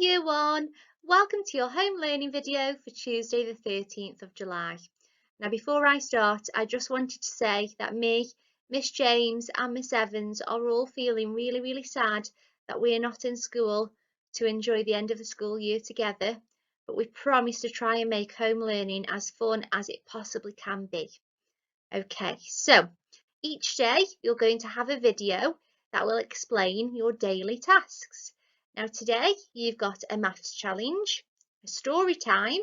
Year 1, welcome to your home learning video for Tuesday the 13th of July. Now before I start, I just wanted to say that me, Miss James and Miss Evans are all feeling really sad that we are not in school to enjoy the end of the school year together, but we promise to try and make home learning as fun as it possibly can be. Okay, so each day you're going to have a video that will explain your daily tasks. Now today you've got a maths challenge, a story time,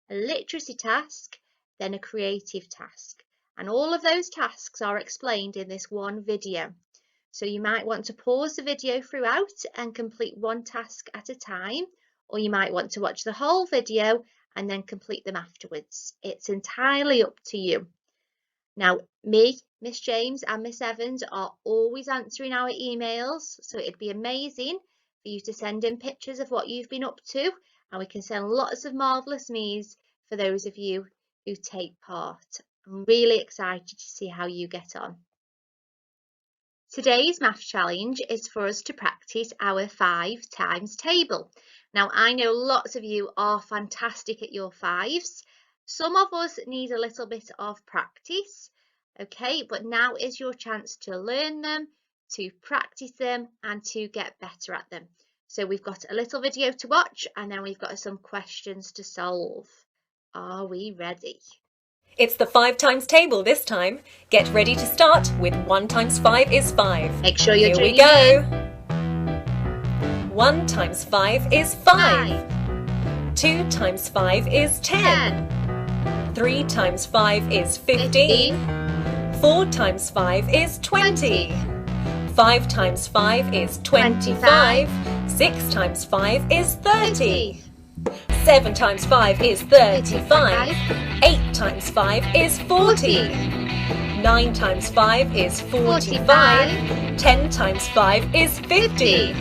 a literacy task, then a creative task. And all of those tasks are explained in this one video. So you might want to pause the video throughout and complete one task at a time, or you might want to watch the whole video and then complete them afterwards. It's entirely up to you. Now, me, Miss James and Miss Evans are always answering our emails, so it'd be amazing for you to send in pictures of what you've been up to, and we can send lots of marvellous me's for those of you who take part. I'm really excited to see how you get on. Today's math challenge is for us to practice our 5 times table. Now, I know lots of you are fantastic at your 5s. Some of us need a little bit of practice, okay, but now is your chance to learn them, to practice them and to get better at them. So we've got a little video to watch and then we've got some questions to solve. Are we ready? It's the 5 times table this time. Get ready to start with 1 times 5 is 5. Make sure you're Here we tuning go. 1 times 5 is 5. 2 times 5 is 10. 3 times 5 is 15. 4 times 5 is 20. 5 times 5 is 25. 6 times 5 is 30. 7 times 5 is 35. 8 times 5 is 40. 9 times 5 is 45. 10 times 5 is 50.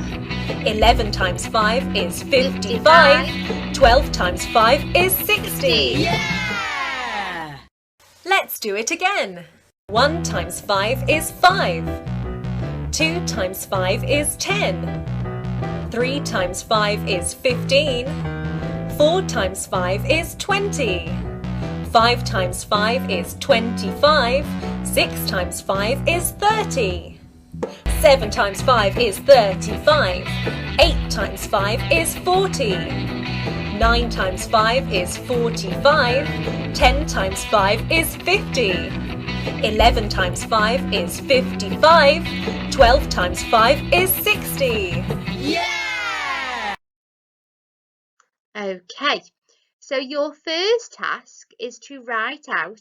11 times 5 is 55. 12 times 5 is 60. Yeah! Let's do it again. 1 times 5 is 5. 2 times 5 is 10. 3 times 5 is 15. 4 times 5 is 20. 5 times 5 is 25. 6 times 5 is 30. 7 times 5 is 35. 8 times 5 is 40. 9 times 5 is 45. 10 times 5 is 50. 11 times 5 is 55. 12 times 5 is 60. Yeah! Okay, so your first task is to write out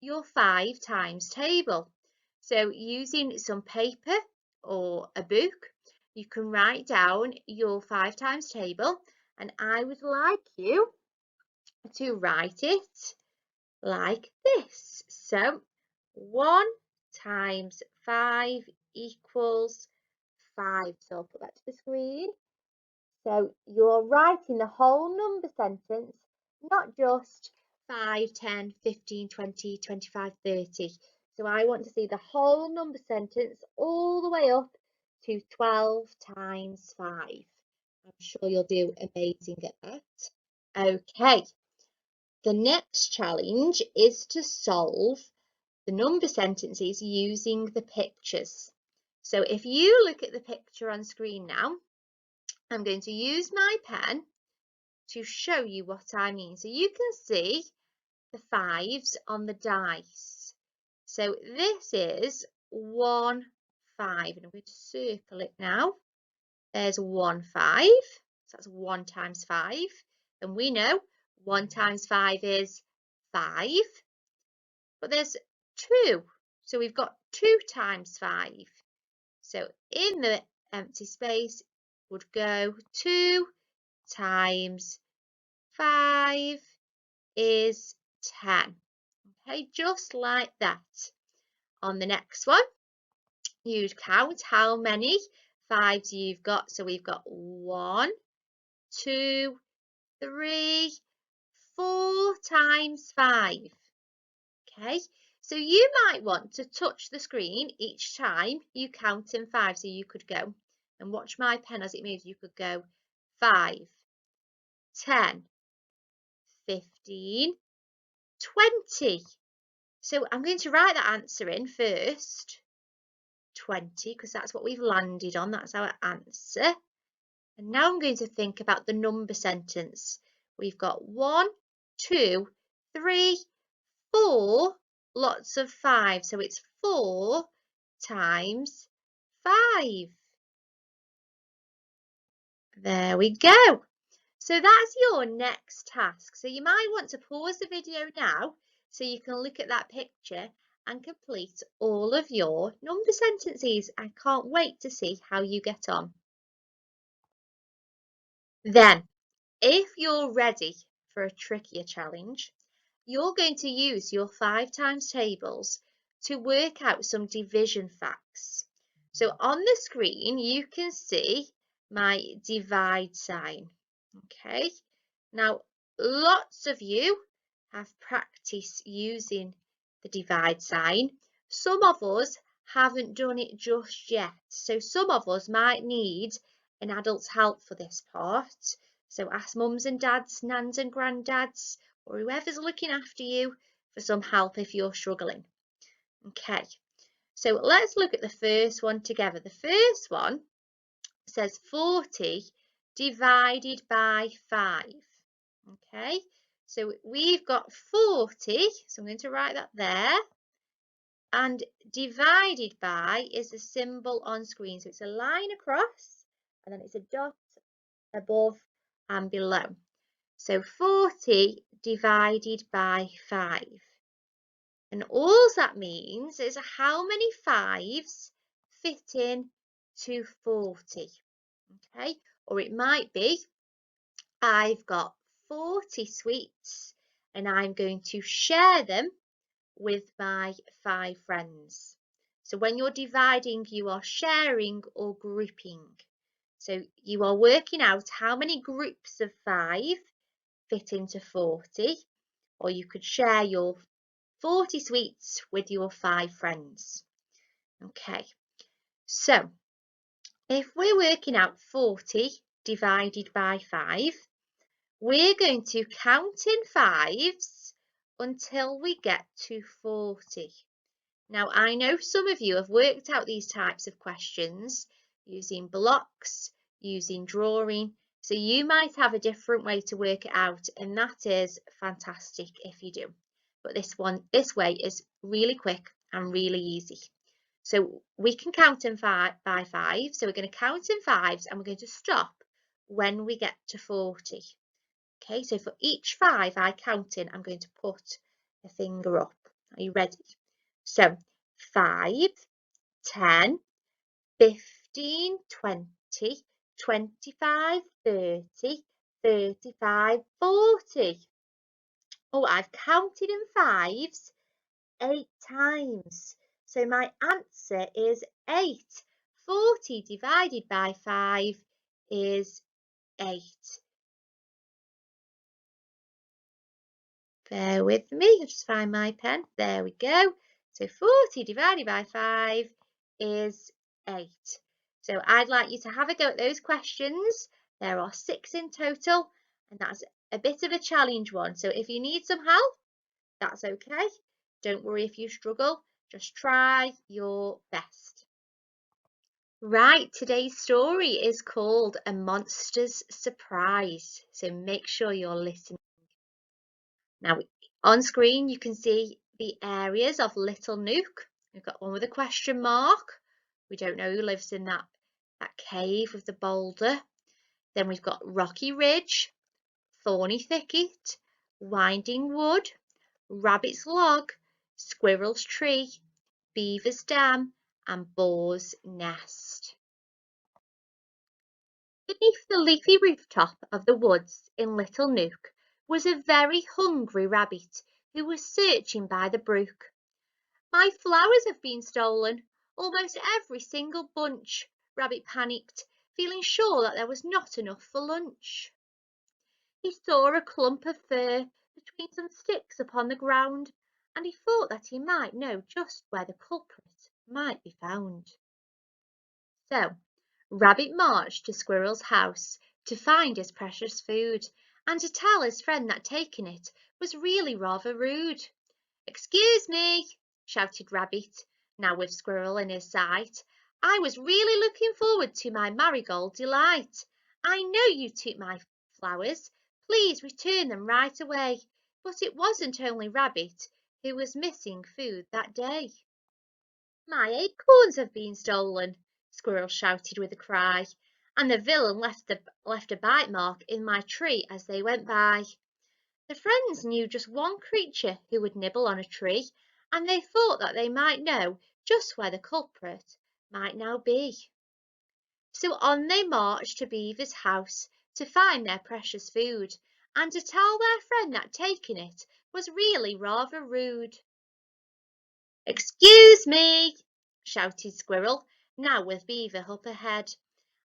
your 5 times table. So using some paper or a book, you can write down your 5 times table, and I would like you to write it like this. So 1 times 5 equals 5. So I'll put that to the screen. So you're writing the whole number sentence, not just 5, 10, 15, 20, 25, 30. So I want to see the whole number sentence all the way up to 12 times 5. I'm sure you'll do amazing at that. Okay, the next challenge is to solve the number sentences using the pictures. So if you look at the picture on screen now, I'm going to use my pen to show you what I mean. So you can see the 5s on the dice. So this is 1, 5, and I'm going to circle it now. There's 1, 5, so that's 1 times 5, and we know 1 times 5 is 5, but there's 2, so we've got 2 times 5. So in the empty space would go 2 times 5 is 10. Okay, just like that. On the next one, you'd count how many 5s you've got. So we've got 1, 2, 3, 4 times 5. Okay, so you might want to touch the screen each time you count in 5. So you could go and watch my pen as it moves. You could go 5, 10, 15, 20. So I'm going to write that answer in first, 20, because that's what we've landed on, that's our answer. And now I'm going to think about the number sentence. We've got 1, 2, 3, 4, lots of 5. So it's 4 times 5. There we go. So that's your next task. So you might want to pause the video now so you can look at that picture and complete all of your number sentences. I can't wait to see how you get on. Then, if you're ready for a trickier challenge, you're going to use your 5 times tables to work out some division facts. So on the screen, you can see my divide sign. Okay, now lots of you have practiced using the divide sign. Some of us haven't done it just yet. So some of us might need an adult's help for this part. So ask mums and dads, nans and granddads, or whoever's looking after you for some help if you're struggling. Okay, so let's look at the first one together. The first one says 40 divided by 5. Okay, so we've got 40, so I'm going to write that there. And divided by is the symbol on screen. So it's a line across, and then it's a dot above and below. So 40 divided by 5. And all that means is how many 5s fit in to 40. Okay, or it might be I've got 40 sweets and I'm going to share them with my 5 friends. So when you're dividing, you are sharing or grouping. So you are working out how many groups of 5 fit into 40, or you could share your 40 sweets with your 5 friends. Okay, so if we're working out 40 divided by 5, we're going to count in 5s until we get to 40. Now, I know some of you have worked out these types of questions using blocks, using drawing, so you might have a different way to work it out, and that is fantastic if you do. But this way is really quick and really easy. So we can count in by 5, so we're going to count in 5s and we're going to stop when we get to 40. Okay, so for each 5 I count in, I'm going to put a finger up. Are you ready? So 5, 10, 15, 20, 25, 30, 35, 40. Oh, I've counted in 5s 8 times. So my answer is 8. 40 divided by 5 is 8. Bear with me, I'll just find my pen. There we go. So 40 divided by 5 is 8. So I'd like you to have a go at those questions. There are 6 in total, and that's a bit of a challenge one. So if you need some help, that's okay. Don't worry if you struggle, just try your best. Right, today's story is called A Monster's Surprise, so make sure you're listening. Now, on screen, you can see the areas of Little Nook. We've got one with a question mark. We don't know who lives in that cave with the boulder. Then we've got Rocky Ridge, Thorny Thicket, Winding Wood, Rabbit's Log, Squirrel's Tree, Beaver's Dam, and Boar's Nest. Beneath the leafy rooftop of the woods in Little Nook was a very hungry rabbit who was searching by the brook. "My flowers have been stolen, almost every single bunch," Rabbit panicked, feeling sure that there was not enough for lunch. He saw a clump of fur between some sticks upon the ground, and he thought that he might know just where the culprit might be found. So Rabbit marched to Squirrel's house to find his precious food, and to tell his friend that taking it was really rather rude. "Excuse me," shouted Rabbit, now with Squirrel in his sight. "I was really looking forward to my Marigold delight. I know you took my flowers. Please return them right away." But it wasn't only Rabbit who was missing food that day. "My acorns have been stolen," Squirrel shouted with a cry, "and the villain left a bite mark in my tree as they went by." The friends knew just one creature who would nibble on a tree, and they thought that they might know just where the culprit might now be. So on they marched to Beaver's house to find their precious food, and to tell their friend that taking it was really rather rude. "Excuse me," shouted Squirrel, now with Beaver up ahead.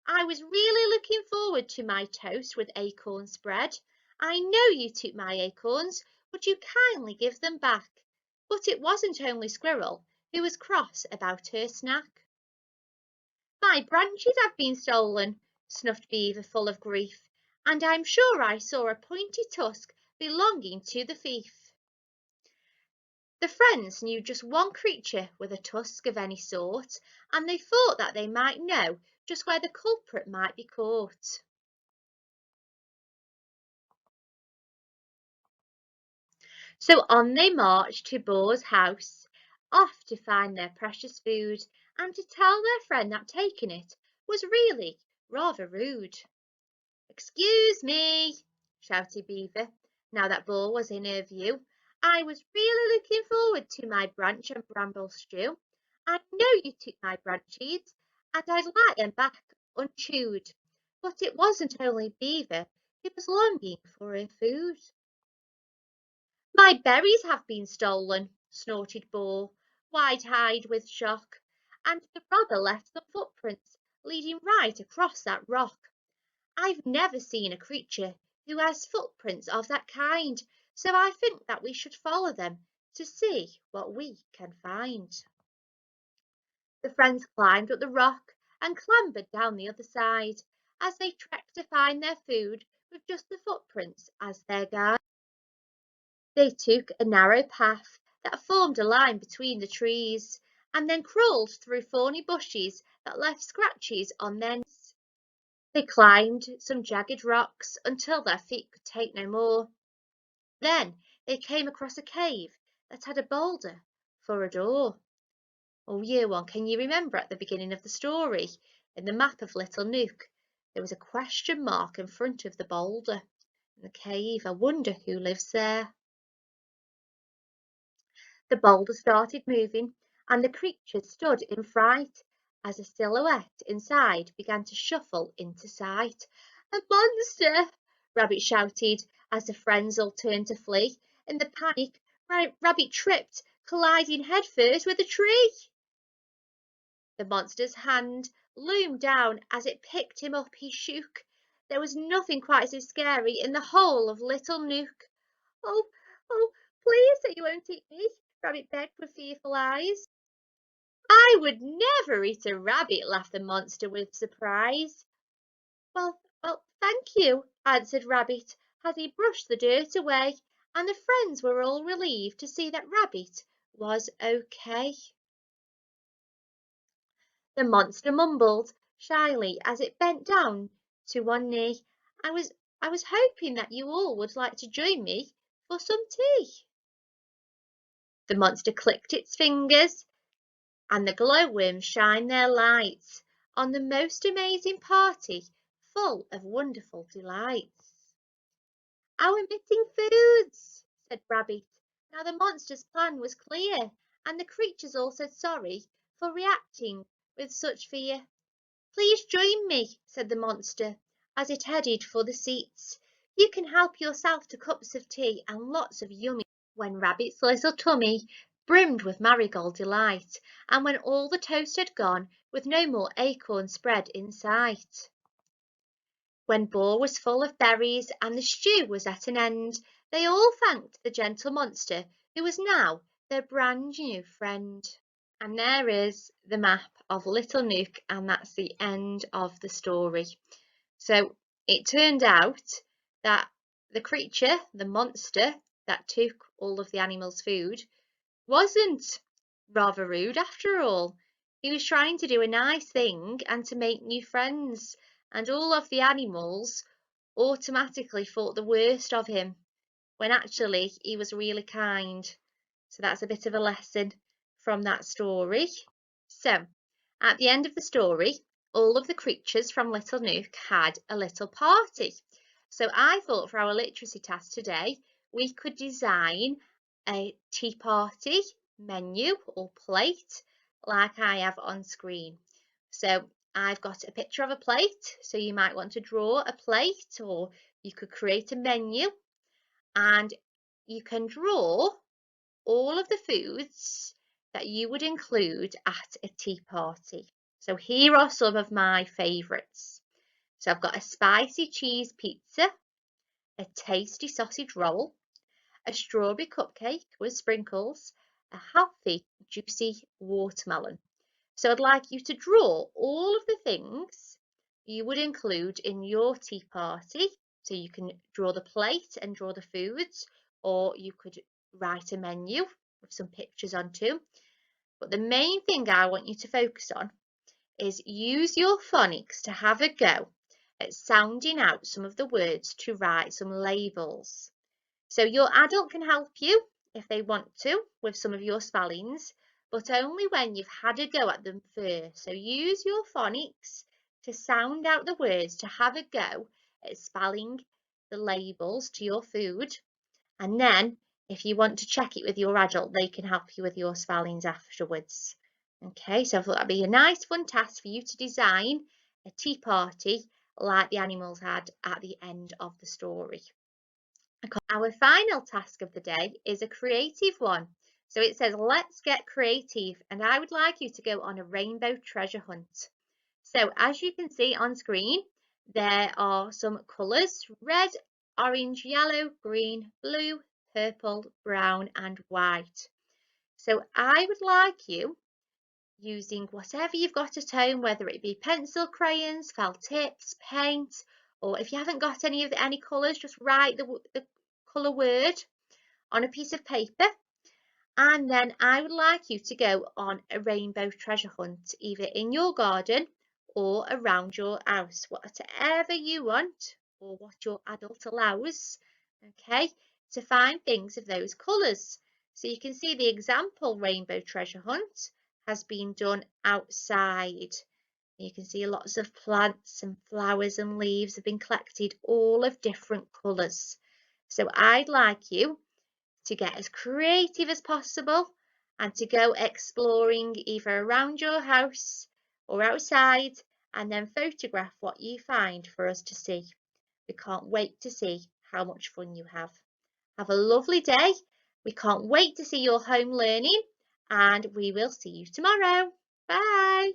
"I was really looking forward to my toast with acorn spread. I know you took my acorns. Would you kindly give them back?" But it wasn't only Squirrel who was cross about her snack. "My branches have been stolen," snuffed Beaver, full of grief, "and I'm sure I saw a pointy tusk belonging to the thief." The friends knew just one creature with a tusk of any sort, and they thought that they might know just where the culprit might be caught. So on they marched to Boar's house, off to find their precious food, and to tell their friend that taking it was really rather rude. "Excuse me," shouted Beaver, now that Boar was in her view. "I was really looking forward to my branch and bramble stew. I know you took my branches, and I'd like them back unchewed." But it wasn't only Beaver who was longing for her food. "My berries have been stolen," snorted Boar, wide-eyed with shock, "and the robber left some footprints leading right across that rock. I've never seen a creature who has footprints of that kind, so I think that we should follow them to see what we can find." The friends climbed up the rock and clambered down the other side, as they trekked to find their food with just the footprints as their guide. They took a narrow path that formed a line between the trees, and then crawled through thorny bushes that left scratches on their knees. They climbed some jagged rocks until their feet could take no more. Then they came across a cave that had a boulder for a door. Oh, year one, can you remember at the beginning of the story, in the map of Little Nook, there was a question mark in front of the boulder in the cave? I wonder who lives there. The boulder started moving, and the creature stood in fright as a silhouette inside began to shuffle into sight. "A monster!" Rabbit shouted as the friends all turned to flee. In the panic, Rabbit tripped, colliding headfirst with a tree. The monster's hand loomed down. As it picked him up, he shook. There was nothing quite so scary in the whole of Little Nook. "Oh, oh, please say you won't eat me," Rabbit begged with fearful eyes. "I would never eat a rabbit," laughed the monster with surprise. Well, thank you," answered Rabbit as he brushed the dirt away, and the friends were all relieved to see that Rabbit was okay. The monster mumbled shyly as it bent down to one knee. I was hoping that you all would like to join me for some tea." The monster clicked its fingers, and the glowworms shined their lights on the most amazing party full of wonderful delights. "Our missing foods," said Rabbit. Now the monster's plan was clear, and the creatures all said sorry for reacting with such fear. "Please join me," said the monster as it headed for the seats. "You can help yourself to cups of tea and lots of yummy." When Rabbit's little tummy brimmed with marigold delight, and when all the toast had gone with no more acorn spread in sight, when Boar was full of berries and the stew was at an end, they all thanked the gentle monster who was now their brand new friend. And there is the map of Little Nook, and that's the end of the story. So it turned out that the creature, the monster that took all of the animals' food, wasn't rather rude after all. He was trying to do a nice thing and to make new friends, and all of the animals automatically thought the worst of him when actually he was really kind. So that's a bit of a lesson from that story. So at the end of the story, all of the creatures from Little Nook had a little party. So I thought for our literacy task today, we could design a tea party menu or plate like I have on screen. So I've got a picture of a plate, so you might want to draw a plate or you could create a menu, and you can draw all of the foods that you would include at a tea party. So here are some of my favourites. So I've got a spicy cheese pizza, a tasty sausage roll, a strawberry cupcake with sprinkles, a healthy juicy watermelon. So I'd like you to draw all of the things you would include in your tea party. So you can draw the plate and draw the foods, or you could write a menu with some pictures on too. But the main thing I want you to focus on is use your phonics to have a go at sounding out some of the words to write some labels. So your adult can help you if they want to with some of your spellings, but only when you've had a go at them first. So use your phonics to sound out the words to have a go at spelling the labels to your food. And then if you want to check it with your adult, they can help you with your spellings afterwards. Okay, so I thought that'd be a nice fun task for you to design a tea party like the animals had at the end of the story. Our final task of the day is a creative one. So it says, let's get creative, and I would like you to go on a rainbow treasure hunt. So as you can see on screen, there are some colours: red, orange, yellow, green, blue, purple, brown and white. So I would like you, using whatever you've got at home, whether it be pencil, crayons, felt tips, paint, or if you haven't got any colours, just write the colour word on a piece of paper, and then I would like you to go on a rainbow treasure hunt, either in your garden or around your house, whatever you want or what your adult allows, okay, to find things of those colours. So you can see the example rainbow treasure hunt has been done outside. You can see lots of plants and flowers and leaves have been collected, all of different colours. So I'd like you to get as creative as possible and to go exploring either around your house or outside, and then photograph what you find for us to see. We can't wait to see how much fun you have. Have a lovely day. We can't wait to see your home learning, and we will see you tomorrow. Bye.